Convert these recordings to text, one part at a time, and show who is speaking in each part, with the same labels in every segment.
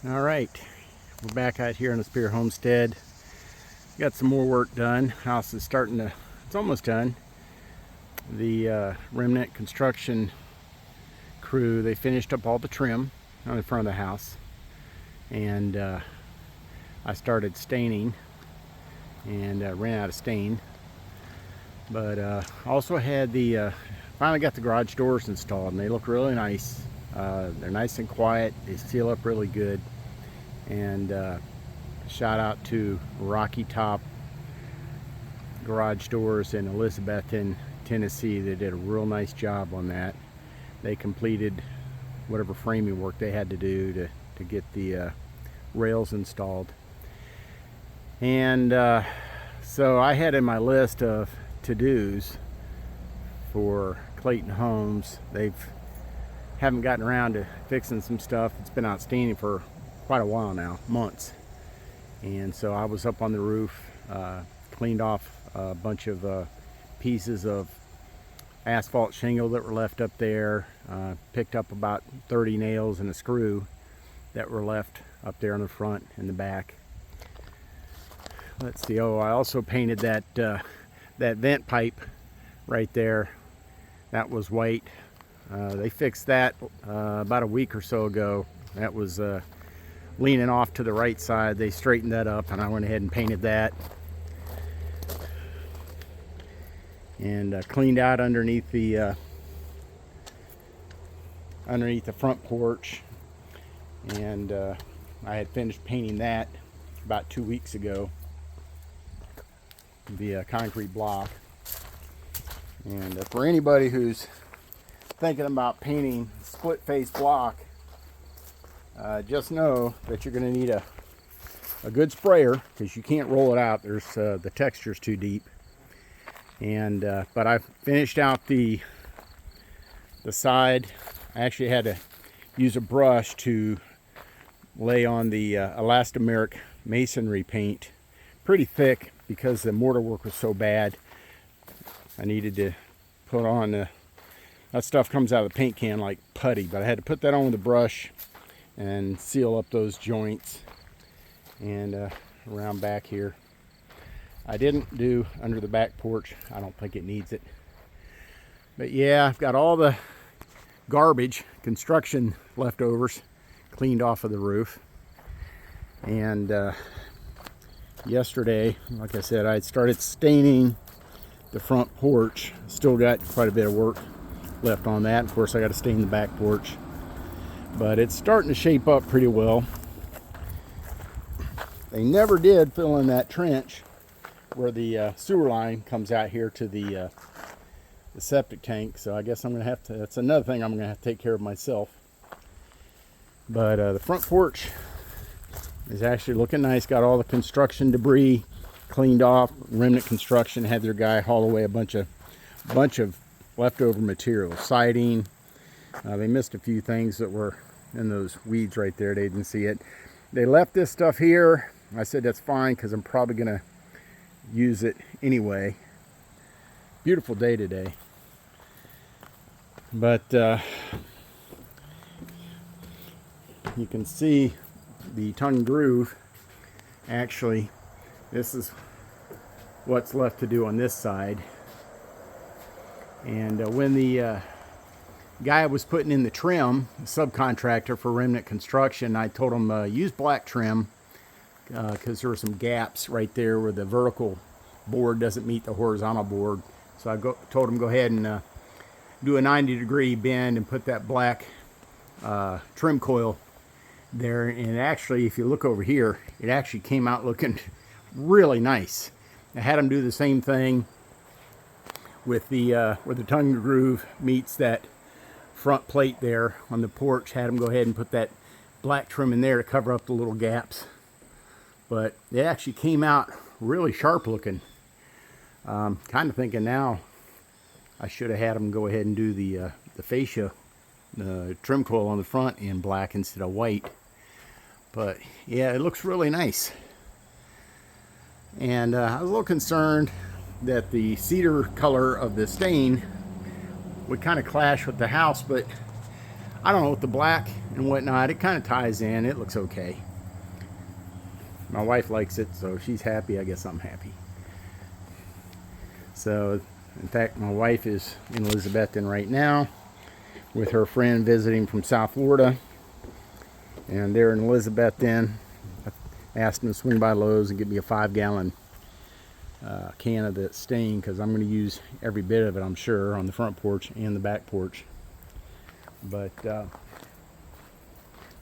Speaker 1: All right, we're back out here on the Spear Homestead. Got some more work done. House is it's almost done. The remnant construction crew, they finished up all the trim on the front of the house. And I started staining and ran out of stain. But also had finally got the garage doors installed, and they look really nice. They're nice and quiet. They seal up really good. And shout out to Rocky Top Garage Doors in Elizabethton, Tennessee. They did a real nice job on that. They completed whatever framing work they had to do to get the rails installed. And so I had in my list of to-dos for Clayton Homes. Haven't gotten around to fixing some stuff. It's been outstanding for quite a while now, months. And so I was up on the roof, cleaned off a bunch of pieces of asphalt shingle that were left up there, picked up about 30 nails and a screw that were left up there in the front and the back. Let's see, I also painted that vent pipe right there. That was white. They fixed that about a week or so ago. That was leaning off to the right side. They straightened that up, and I went ahead and painted that. And cleaned out underneath the front porch. And I had finished painting that about 2 weeks ago. The concrete block. And for anybody who's thinking about painting split face block, just know that you're going to need a good sprayer, because you can't roll it out. There's the texture's too deep. And but I finished out the side. I actually had to use a brush to lay on the elastomeric masonry paint, pretty thick, because the mortar work was so bad. I needed to put on that stuff comes out of the paint can like putty, but I had to put that on with a brush and seal up those joints. And around back here, I didn't do under the back porch. I don't think it needs it. But yeah, I've got all the garbage, construction leftovers cleaned off of the roof. And yesterday, like I said, I had started staining the front porch. Still got quite a bit of work left on that. Of course, I got to stain the back porch. But it's starting to shape up pretty well. They never did fill in that trench where the sewer line comes out here to the septic tank. So I guess I'm going to have to, that's another thing I'm going to have to take care of myself. But the front porch is actually looking nice. Got all the construction debris cleaned off. Remnant Construction had their guy haul away a bunch of leftover material, siding. They missed a few things that were in those weeds right there. They didn't see it. They left this stuff here. I said that's fine, because I'm probably gonna use it anyway. Beautiful day today. But you can see the tongue and groove. Actually, this is what's left to do on this side. And when the guy was putting in the trim, the subcontractor for Remnant Construction, I told him use black trim, because there were some gaps right there where the vertical board doesn't meet the horizontal board. So I told him go ahead and do a 90-degree bend and put that black trim coil there. And actually, if you look over here, it actually came out looking really nice. I had him do the same thing with the where the tongue and groove meets that front plate there on the porch. Had him go ahead and put that black trim in there to cover up the little gaps. But it actually came out really sharp looking. Kind of thinking now I should have had him go ahead and do the fascia, the trim coil on the front in black instead of white. But yeah, it looks really nice. And I was a little concerned that the cedar color of the stain would kind of clash with the house, but I don't know, with the black and whatnot, it kind of ties in. It looks okay. My wife likes it, so she's happy. I guess I'm happy. So, in fact, my wife is in Elizabethton right now with her friend visiting from South Florida. And they're in Elizabethton. I asked them to swing by Lowe's and get me a 5-gallon can of the stain, because I'm going to use every bit of it, I'm sure, on the front porch and the back porch. But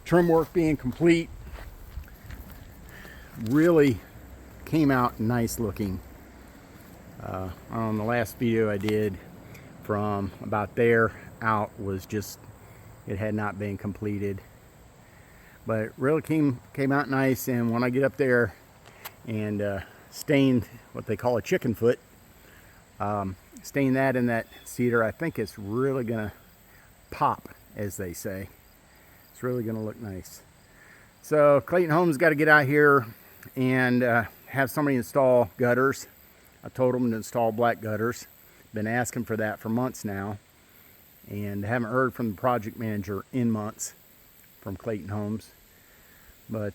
Speaker 1: trim work being complete, really came out nice looking. On the last video I did, from about there out was just, it had not been completed, but it really came out nice. And when I get up there and stained what they call a chicken foot, stain that in that cedar, I think it's really gonna pop, as they say. It's really gonna look nice. So Clayton Homes got to get out here and have somebody install gutters. I told them to install black gutters. Been asking for that for months now, and haven't heard from the project manager in months from Clayton Homes. But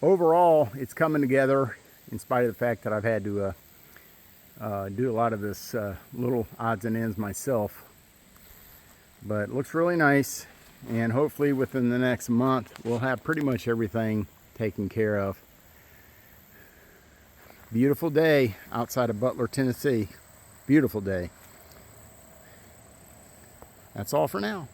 Speaker 1: overall, it's coming together, in spite of the fact that I've had to do a lot of this little odds and ends myself. But it looks really nice, and hopefully within the next month we'll have pretty much everything taken care of. Beautiful day outside of Butler, Tennessee. Beautiful day. That's all for now.